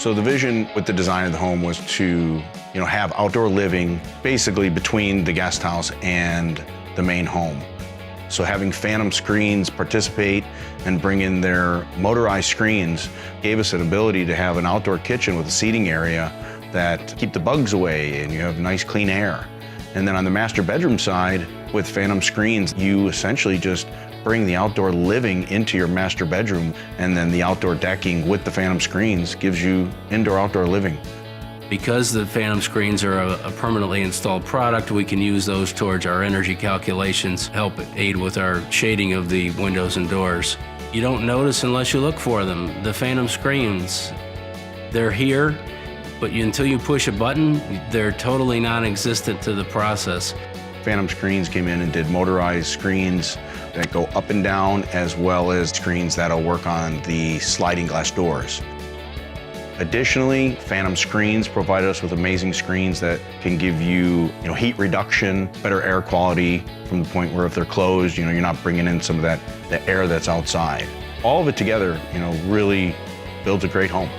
So the vision with the design of the home was to, have outdoor living basically between the guest house and the main home. So having phantom screens participate and bring in their motorized screens gave us an ability to have an outdoor kitchen with a seating area that keep the bugs away and you have nice clean air. And then on the master bedroom side, with phantom screens, you essentially just bring the outdoor living into your master bedroom, and then the outdoor decking with the phantom screens gives you indoor-outdoor living. Because the phantom screens are a permanently installed product, we can use those towards our energy calculations, help aid with our shading of the windows and doors. You don't notice unless you look for them. The phantom screens, they're here, but until you push a button, they're totally non-existent to the process. Phantom screens came in and did motorized screens that go up and down, as well as screens that'll work on the sliding glass doors. Additionally, phantom screens provide us with amazing screens that can give you, heat reduction, better air quality from the point where if they're closed, you're not bringing in some of the air that's outside. All of it together, really builds a great home.